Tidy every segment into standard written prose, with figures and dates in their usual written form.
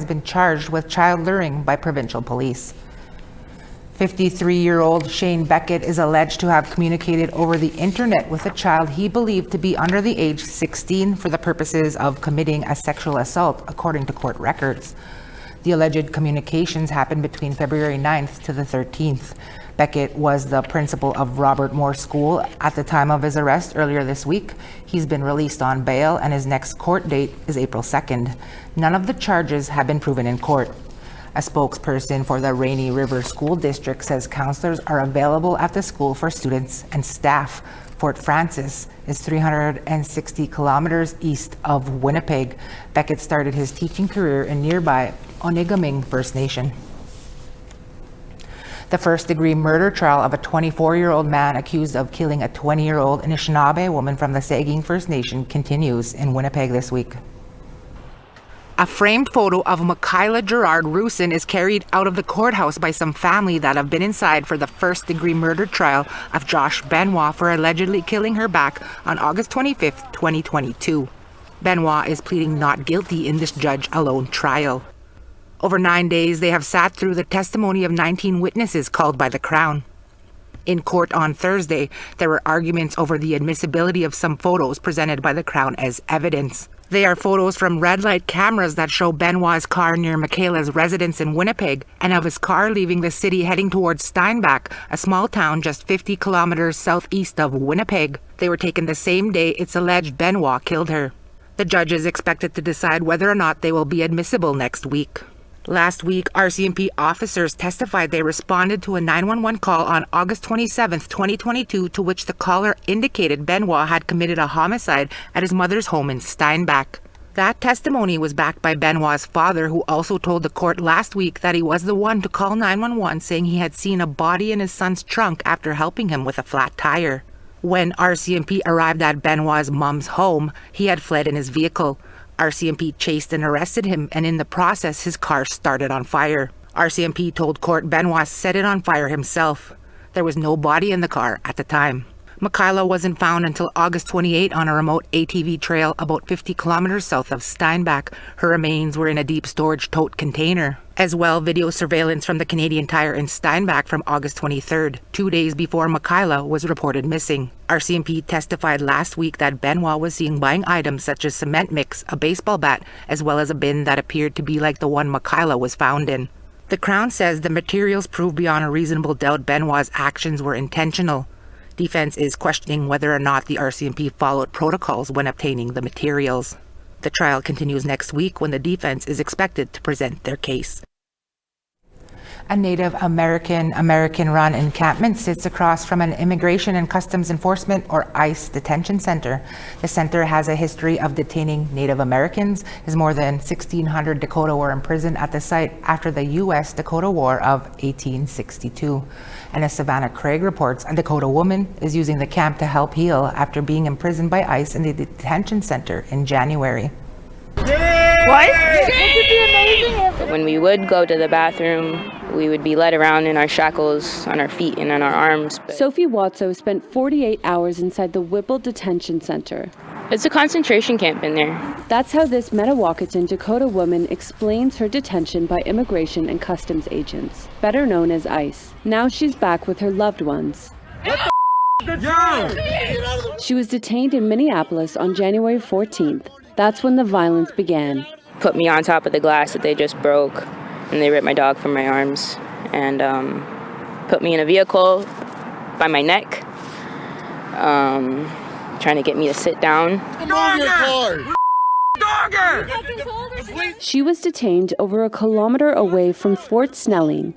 been charged with child luring by provincial police. 53-year-old Shane Beckett is alleged to have communicated over the internet with a child he believed to be under the age 16 for the purposes of committing a sexual assault, according to court records. The alleged communications happened between February 9th to the 13th. Beckett was the principal of Robert Moore School at the time of his arrest earlier this week. He's been released on bail and his next court date is April 2nd. None of the charges have been proven in court. A spokesperson for the Rainy River School District says counselors are available at the school for students and staff. Fort Frances is 360 kilometers east of Winnipeg. Beckett started his teaching career in nearby Onigaming First Nation. The first-degree murder trial of a 24-year-old man accused of killing a 20-year-old Anishinaabe woman from the Saging First Nation continues in Winnipeg this week. A framed photo of Michaela Gerard Rusin is carried out of the courthouse by some family that have been inside for the first-degree murder trial of Josh Benoit for allegedly killing her back on August 25th, 2022. Benoit is pleading not guilty in this judge-alone trial. Over 9 days, they have sat through the testimony of 19 witnesses called by the Crown. In court on Thursday, there were arguments over the admissibility of some photos presented by the Crown as evidence. They are photos from red light cameras that show Benoit's car near Michaela's residence in Winnipeg and of his car leaving the city heading towards Steinbach, a small town just 50 kilometers southeast of Winnipeg. They were taken the same day it's alleged Benoit killed her. The judge is expected to decide whether or not they will be admissible next week. Last week, RCMP officers testified they responded to a 911 call on August 27, 2022, to which the caller indicated Benoit had committed a homicide at his mother's home in Steinbach. That testimony was backed by Benoit's father, who also told the court last week that he was the one to call 911, saying he had seen a body in his son's trunk after helping him with a flat tire. When RCMP arrived at Benoit's mom's home, he had fled in his vehicle. RCMP chased and arrested him, and in the process, his car started on fire. RCMP told court Benoit set it on fire himself. There was no body in the car at the time. Michaela wasn't found until August 28 on a remote ATV trail about 50 kilometers south of Steinbach. Her remains were in a deep storage tote container. As well, video surveillance from the Canadian Tire in Steinbach from August 23rd, 2 days before Michaela was reported missing. RCMP testified last week that Benoit was seen buying items such as cement mix, a baseball bat, as well as a bin that appeared to be like the one Michaela was found in. The Crown says the materials prove beyond a reasonable doubt Benoit's actions were intentional. Defense is questioning whether or not the RCMP followed protocols when obtaining the materials. The trial continues next week when the defense is expected to present their case. A Native American-run encampment sits across from an Immigration and Customs Enforcement, or ICE, detention center. The center has a history of detaining Native Americans, as more than 1,600 Dakota were imprisoned at the site after the U.S.-Dakota War of 1862. And as Savannah Craig reports, a Dakota woman is using the camp to help heal after being imprisoned by ICE in the detention center in January. What? When we would go to the bathroom, we would be led around in our shackles on our feet and on our arms. Sophie Watso spent 48 hours inside the Whipple Detention Center. It's a concentration camp in there. That's how this Metawakan Dakota woman explains her detention by Immigration and Customs agents, better known as ICE. Now she's back with her loved ones. She was detained in Minneapolis on January 14th. That's when the violence began. Put me on top of the glass that they just broke, and they ripped my dog from my arms and put me in a vehicle by my neck, trying to get me to sit down. She was detained over a kilometer away from Fort Snelling.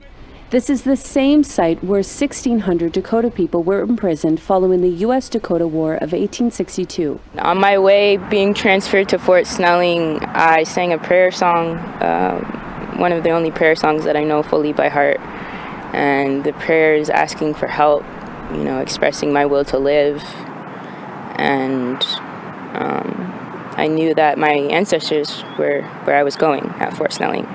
This is the same site where 1,600 Dakota people were imprisoned following the U.S.-Dakota War of 1862. On my way being transferred to Fort Snelling, I sang a prayer song, one of the only prayer songs that I know fully by heart. And the prayer is asking for help, expressing my will to live. And I knew that my ancestors were where I was going at Fort Snelling.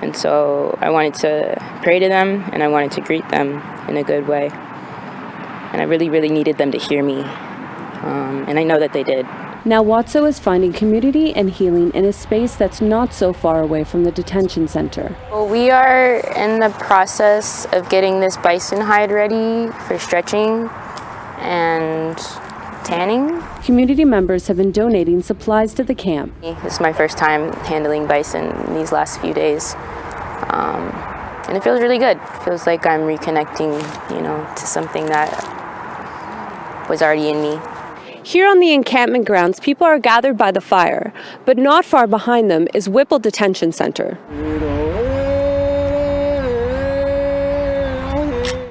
And so I wanted to pray to them, and I wanted to greet them in a good way. And I really, really needed them to hear me. And I know that they did. Now Watso is finding community and healing in a space that's not so far away from the detention center. Well, we are in the process of getting this bison hide ready for stretching and tanning. Community members have been donating supplies to the camp. This is my first time handling bison in these last few days. And it feels really good. It feels like I'm reconnecting, to something that was already in me. Here on the encampment grounds, people are gathered by the fire, but not far behind them is Whipple Detention Center.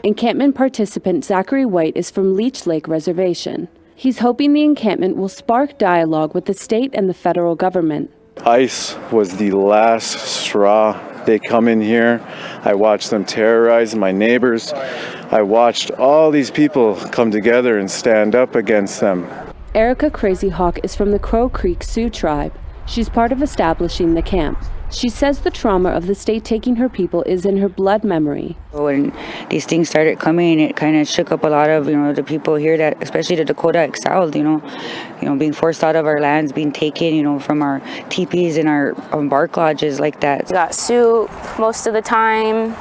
Encampment participant Zachary White is from Leech Lake Reservation. He's hoping the encampment will spark dialogue with the state and the federal government. ICE was the last straw. They come in here. I watched them terrorize my neighbors. I watched all these people come together and stand up against them. Erica Crazy Hawk is from the Crow Creek Sioux tribe. She's part of establishing the camp. She says the trauma of the state taking her people is in her blood memory. When these things started coming, it kind of shook up a lot of, the people here, that, especially the Dakota exiled, being forced out of our lands, being taken, from our teepees and our bark lodges like that. We got soup most of the time.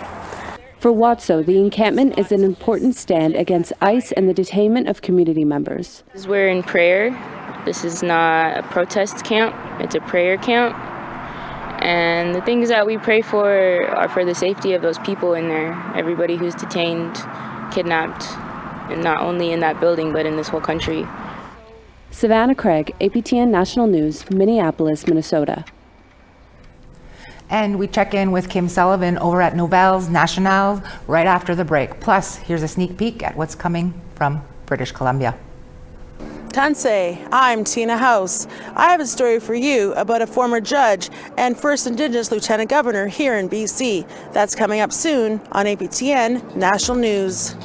For Watso, the encampment is an important stand against ICE and the detainment of community members. We're in prayer. This is not a protest camp, it's a prayer camp. And the things that we pray for are for the safety of those people in there. Everybody who's detained, kidnapped, and not only in that building, but in this whole country. Savannah Craig, APTN National News, Minneapolis, Minnesota. And we check in with Kim Sullivan over at Nouvelles Nationales right after the break. Plus, here's a sneak peek at what's coming from British Columbia. Tansei, I'm Tina House. I have a story for you about a former judge and first Indigenous Lieutenant Governor here in BC. That's coming up soon on APTN National News.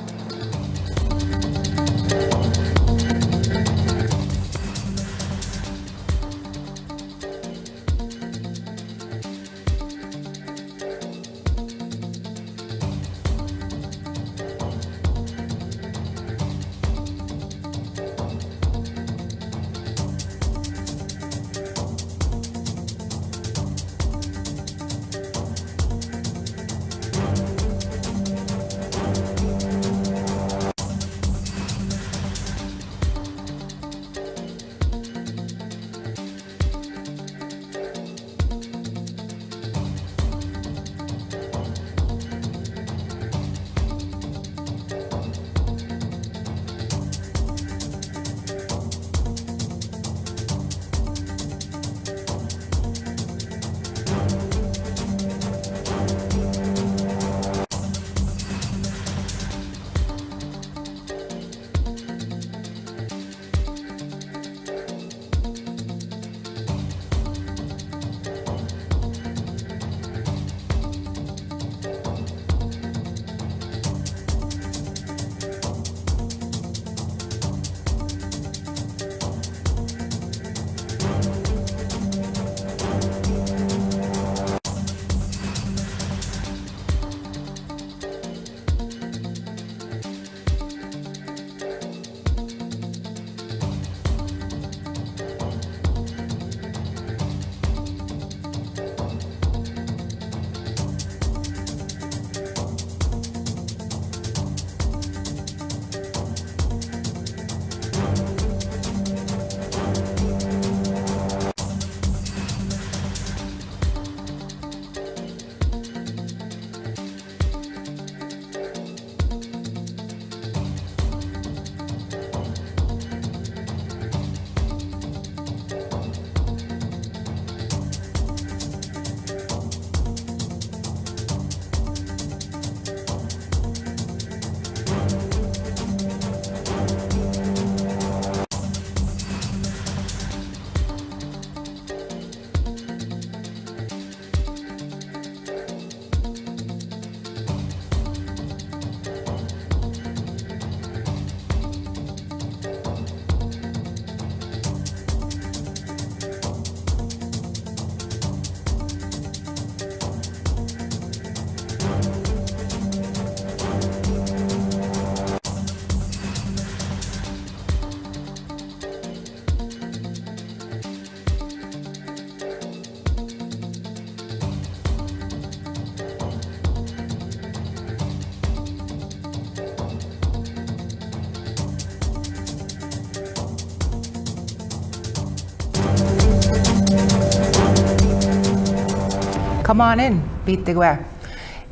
Come on in, Bitigwe.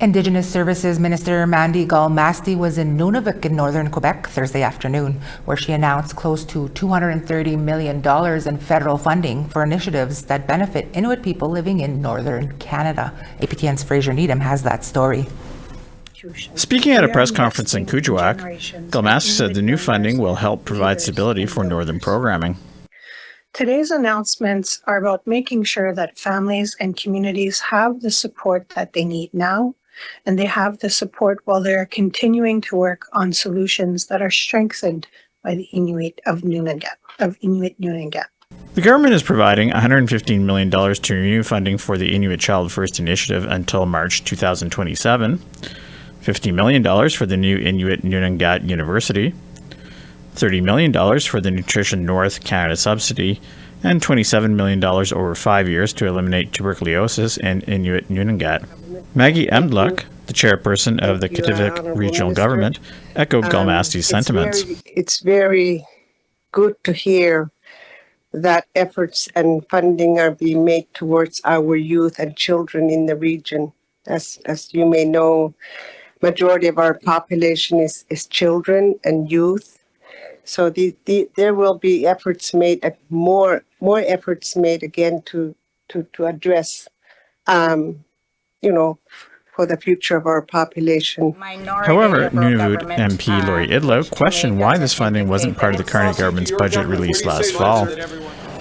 Indigenous Services Minister Mandy Galmasti was in Nunavik in northern Quebec Thursday afternoon, where she announced close to $230 million in federal funding for initiatives that benefit Inuit people living in northern Canada. APTN's Fraser Needham has that story. Speaking at a press conference in Kuujjuaq, Galmasti said the new funding will help provide stability for northern programming. Today's announcements are about making sure that families and communities have the support that they need now, and they have the support while they're continuing to work on solutions that are strengthened by the Inuit of Inuit Nunavut. The government is providing $115 million to renew funding for the Inuit Child First Initiative until March 2027, $50 million for the new Inuit Nunavut University, $30 million for the Nutrition North Canada subsidy, and $27 million over 5 years to eliminate tuberculosis in Inuit Nunavut. Maggie Emdluck, the chairperson of the Kitivik Regional Government, echoed Galmasti's sentiments. It's very good to hear that efforts and funding are being made towards our youth and children in the region. As you may know, majority of our population is children and youth. So there will be efforts made, more efforts made again to address, for the future of our population. However, Nunavut MP Lori Idlow questioned why this funding wasn't part of the Carney government's budget released last fall.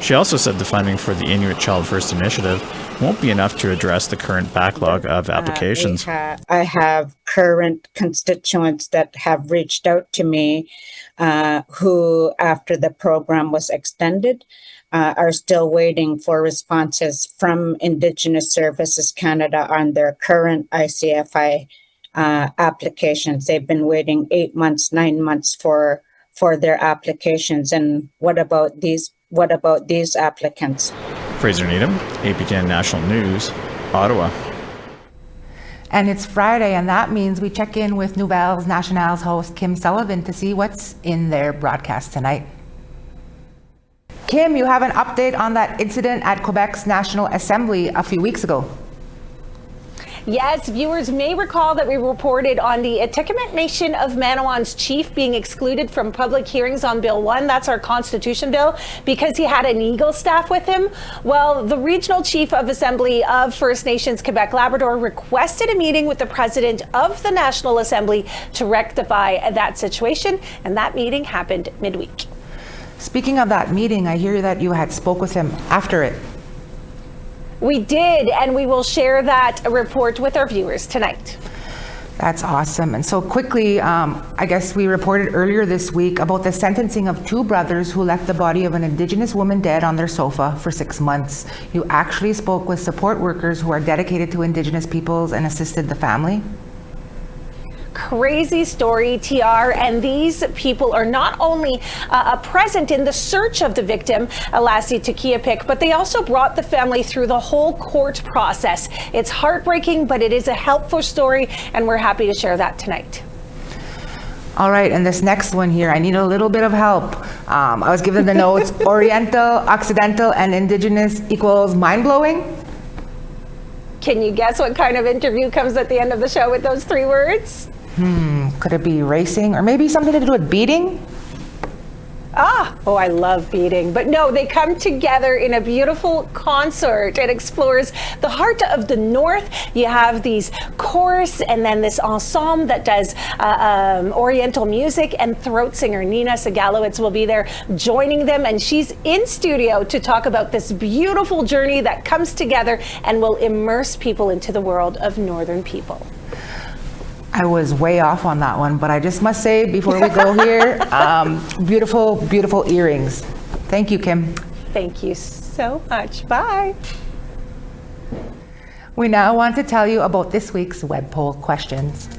She also said the funding for the Inuit Child First Initiative won't be enough to address the current backlog of applications. I have current constituents that have reached out to me who, after the program was extended, are still waiting for responses from Indigenous Services Canada on their current ICFI applications. They've been waiting 8 months, 9 months for their applications. And what about these applicants? Fraser Needham, APTN National News, Ottawa. And it's Friday, and that means we check in with Nouvelles Nationale's host Kim Sullivan to see what's in their broadcast tonight. Kim, you have an update on that incident at Quebec's National Assembly a few weeks ago. Yes, viewers may recall that we reported on the Encampment Nation of Manawan's chief being excluded from public hearings on Bill 1, that's our Constitution bill, because he had an Eagle staff with him. Well, the regional chief of Assembly of First Nations Quebec Labrador requested a meeting with the president of the National Assembly to rectify that situation, and that meeting happened midweek. Speaking of that meeting, I hear that you had spoke with him after it. We did, and we will share that report with our viewers tonight. That's awesome. And so quickly, I guess we reported earlier this week about the sentencing of two brothers who left the body of an Indigenous woman dead on their sofa for 6 months. You actually spoke with support workers who are dedicated to Indigenous peoples and assisted the family. Crazy story, TR, and these people are not only present in the search of the victim, Lassie Tekiapik, but they also brought the family through the whole court process. It's heartbreaking, but it is a helpful story, and we're happy to share that tonight. All right, and this next one here, I need a little bit of help. I was given the notes, Oriental, Occidental, and Indigenous equals mind-blowing. Can you guess what kind of interview comes at the end of the show with those 3 words? Could it be racing or maybe something to do with beating? Oh, I love beating. But no, they come together in a beautiful concert. It explores the heart of the North. You have these chorus and then this ensemble that does Oriental music, and throat singer Nina Segalowitz will be there joining them. And she's in studio to talk about this beautiful journey that comes together and will immerse people into the world of Northern people. I was way off on that one, but I just must say before we go here, beautiful, beautiful earrings. Thank you, Kim. Thank you so much. Bye. We now want to tell you about this week's web poll questions.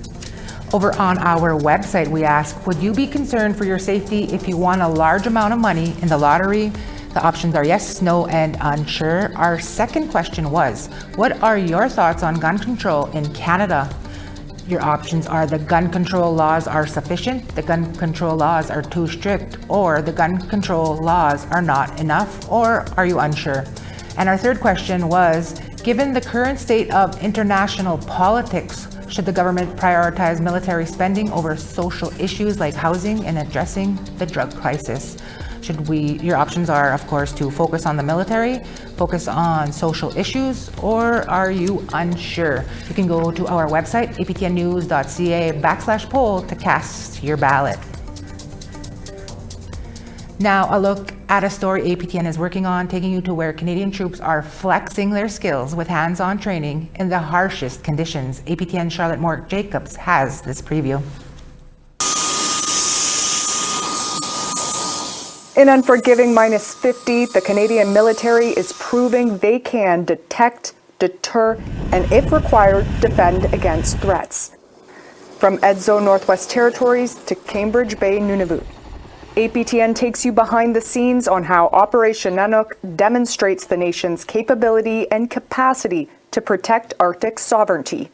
Over on our website, we ask, would you be concerned for your safety if you won a large amount of money in the lottery? The options are yes, no, and unsure. Our second question was, what are your thoughts on gun control in Canada? Your options are the gun control laws are sufficient, the gun control laws are too strict, or the gun control laws are not enough, or are you unsure? And our third question was, Given the current state of international politics, should the government prioritize military spending over social issues like housing and addressing the drug crisis? Your options are, of course, to focus on the military, focus on social issues, or are you unsure? You can go to our website, aptnnews.ca/poll to cast your ballot. Now, a look at a story APTN is working on, taking you to where Canadian troops are flexing their skills with hands-on training in the harshest conditions. APTN Charlotte Moore Jacobs has this preview. In unforgiving -50, the Canadian military is proving they can detect, deter, and if required, defend against threats. From Edzo, Northwest Territories to Cambridge Bay, Nunavut, APTN takes you behind the scenes on how Operation Nanook demonstrates the nation's capability and capacity to protect Arctic sovereignty,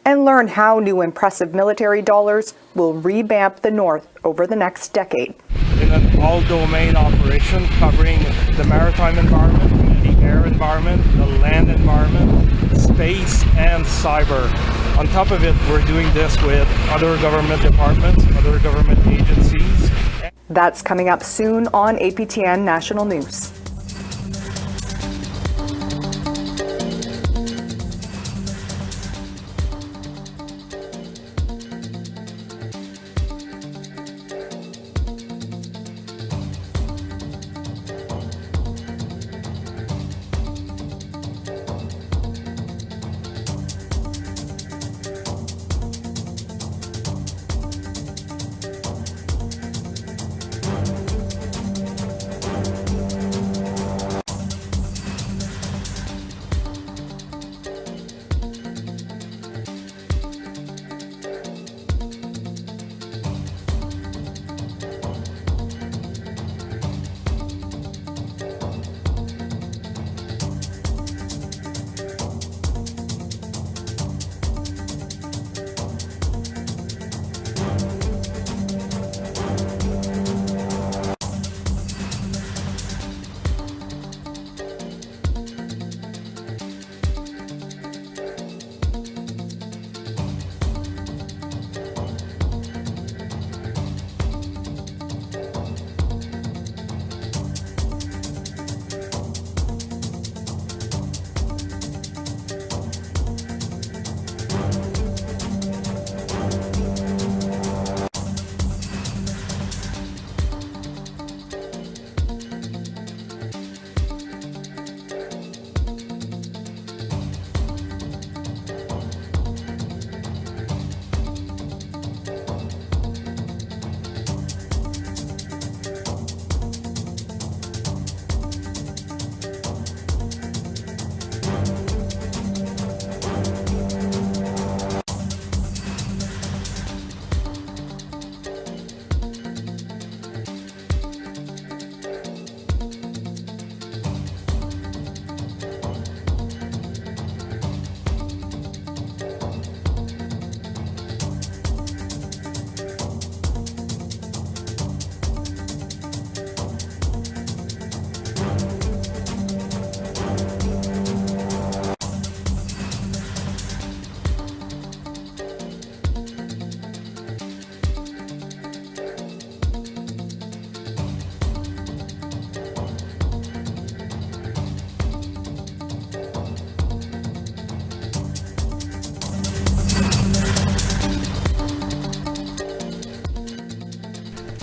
and learn how new impressive military dollars will revamp the North over the next decade. In an all-domain operation covering the maritime environment, the air environment, the land environment, space, and cyber. On top of it, we're doing this with other government departments, other government agencies. That's coming up soon on APTN National News.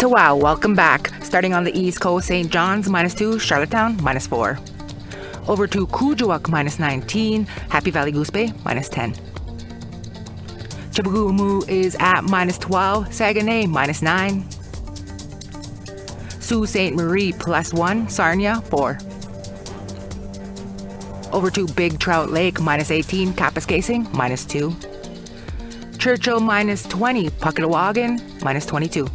Wow, welcome back. Starting on the East Coast, St. John's -2, Charlottetown -4. Over to Kuujjuaq -19, Happy Valley Goose Bay -10. Chibougamau is at -12, Saguenay -9. Sault Ste. Marie +1, Sarnia 4. Over to Big Trout Lake -18, Kapuskasing -2. Churchill -20, Puckawagan -22.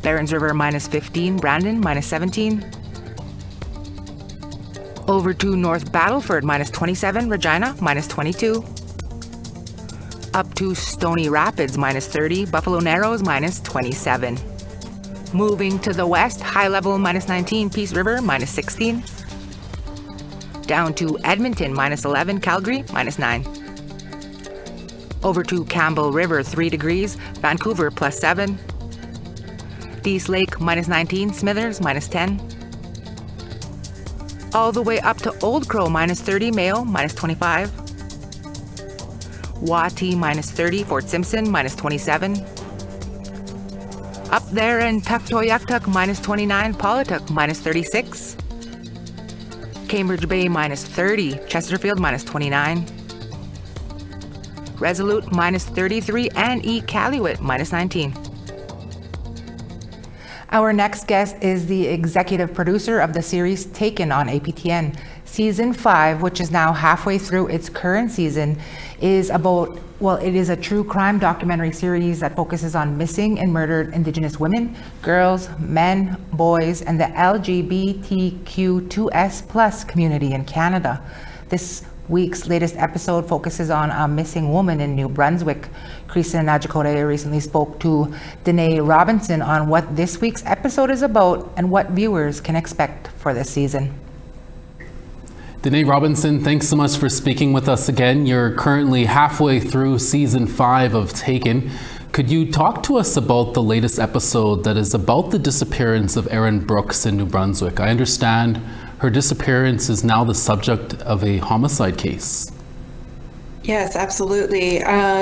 Barons River -15, Brandon -17. Over to North Battleford -27, Regina -22. Up to Stony Rapids -30, Buffalo Narrows -27. Moving to the west, High Level -19, Peace River -16. Down to Edmonton, -11, Calgary, -9. Over to Campbell River, 3 degrees, Vancouver, +7. Dease Lake, -19, Smithers, -10. All the way up to Old Crow, -30, Mayo, -25. Wati, -30, Fort Simpson, -27. Up there in Tuktoyaktuk, -29, Polituck, -36. Cambridge Bay, -30, Chesterfield, -29. Resolute, -33, and Iqaluit, -19. Our next guest is the executive producer of the series Taken on APTN. Season 5, which is now halfway through its current season, is about, well, it is a true crime documentary series that focuses on missing and murdered Indigenous women, girls, men, boys, and the LGBTQ2S+ community in Canada. This week's latest episode focuses on a missing woman in New Brunswick. Kristen Najikote recently spoke to Danae Robinson on what this week's episode is about and what viewers can expect for this season. Danae Robinson, thanks so much for speaking with us again. You're currently halfway through season 5 of Taken. Could you talk to us about the latest episode that is about the disappearance of Erin Brooks in New Brunswick? I understand her disappearance is now the subject of a homicide case. Yes, absolutely.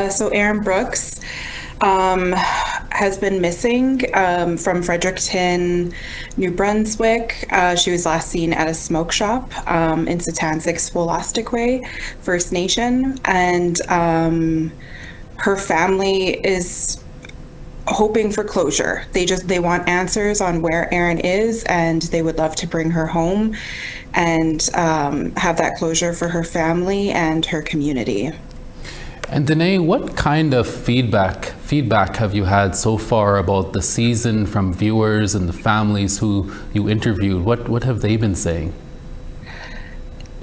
So Erin Brooks has been missing from Fredericton, New Brunswick. She was last seen at a smoke shop in Sitansik-Swolastikwe First Nation, and her family is hoping for closure. They want answers on where Erin is, and they would love to bring her home and have that closure for her family and her community. And Danae, what kind of feedback have you had so far about the season from viewers and the families who you interviewed? What have they been saying?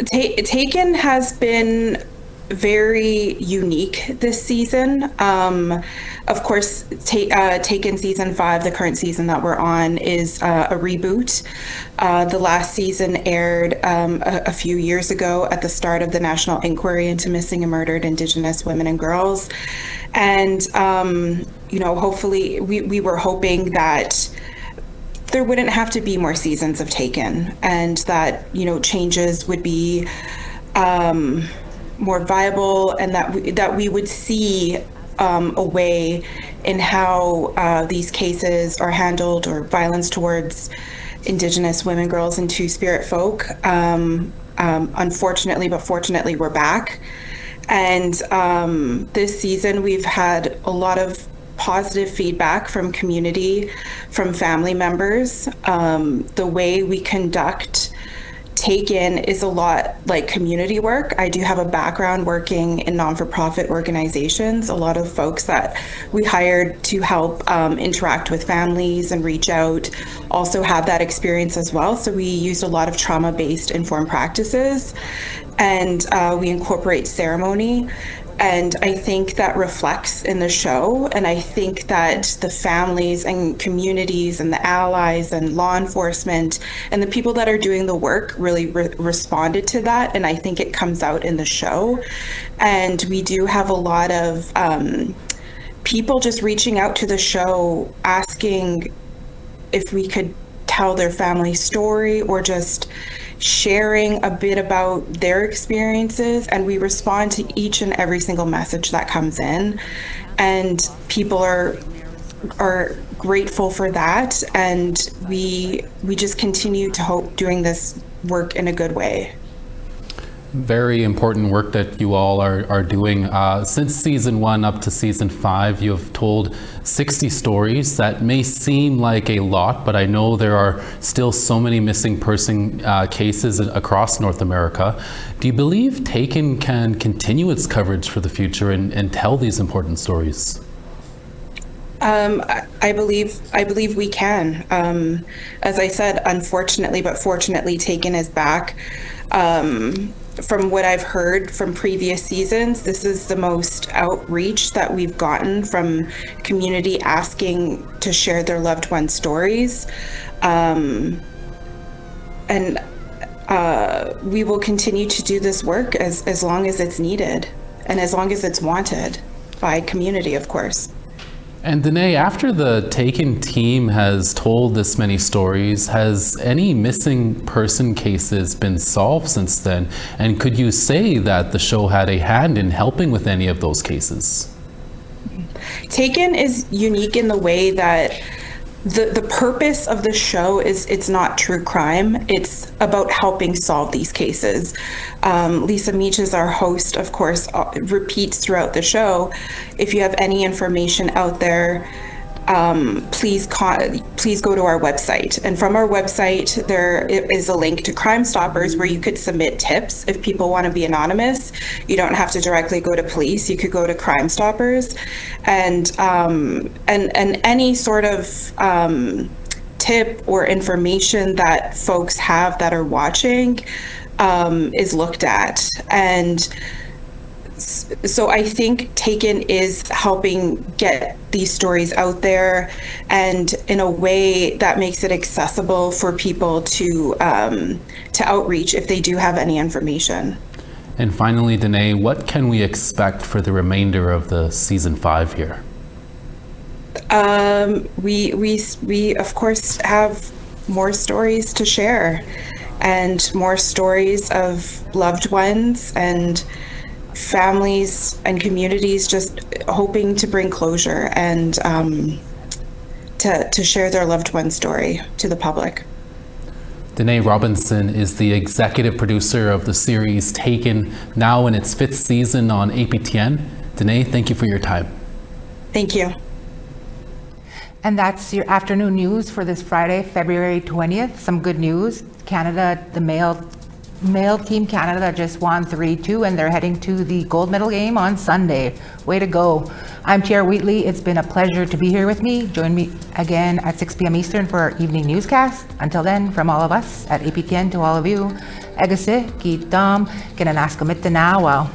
Taken has been very unique this season. Of course, Taken season 5, the current season that we're on, is a reboot. The last season aired a few years ago at the start of the national inquiry into missing and murdered Indigenous women and girls. And, hopefully we were hoping that there wouldn't have to be more seasons of Taken, and that, changes would be more viable, and that we would see a way in how these cases are handled, or violence towards Indigenous women, girls, and Two-Spirit folk. Unfortunately, but fortunately, we're back. And this season, we've had a lot of positive feedback from community, from family members. The way we conduct Taken is a lot like community work. I do have a background working in non-for-profit organizations. A lot of folks that we hired to help interact with families and reach out also have that experience as well. So we used a lot of trauma-based informed practices, and we incorporate ceremony. And I think that reflects in the show. And I think that the families and communities and the allies and law enforcement and the people that are doing the work really responded to that. And I think it comes out in the show. And we do have a lot of people just reaching out to the show, asking if we could tell their family story, or just sharing a bit about their experiences, and we respond to each and every single message that comes in, and people are grateful for that, and we just continue to hope doing this work in a good way. Very important work that you all are doing. Since season 1 up to season 5, you have told 60 stories. That may seem like a lot, but I know there are still so many missing person cases across North America. Do you believe Taken can continue its coverage for the future and tell these important stories? I believe we can. As I said, unfortunately, but fortunately, Taken is back. From what I've heard from previous seasons, this is the most outreach that we've gotten from community asking to share their loved ones' stories. And we will continue to do this work as long as it's needed and as long as it's wanted by community, of course. And Danae, after the Taken team has told this many stories, has any missing person cases been solved since then? And could you say that the show had a hand in helping with any of those cases? Taken is unique in the way that the purpose of the show is it's not true crime. It's about helping solve these cases. Lisa Meaches, our host, of course, repeats throughout the show, if you have any information out there, please go to our website. And from our website, there is a link to Crime Stoppers where you could submit tips if people want to be anonymous. You don't have to directly go to police. You could go to Crime Stoppers, and any sort of tip or information that folks have that are watching is looked at. And so I think Taken is helping get these stories out there, and in a way that makes it accessible for people to outreach if they do have any information. And finally, Danae, what can we expect for the remainder of the season 5 here? We of course have more stories to share, and more stories of loved ones and families and communities just hoping to bring closure and to share their loved one's story to the public. Danae Robinson is the executive producer of the series Taken, now in its 5th season on APTN. Danae, thank you for your time. Thank you. And that's your afternoon news for this Friday, February 20th. Some good news. Canada, the male team Canada just won 3-2, and they're heading to the gold medal game on Sunday. Way to go. I'm Tiara Wheatley. It's been a pleasure to be here with me. Join me again at 6 p.m. Eastern for our evening newscast. Until then, from all of us at APTN to all of you, Egase, Ki Dam, Kinanaska Mitanawa.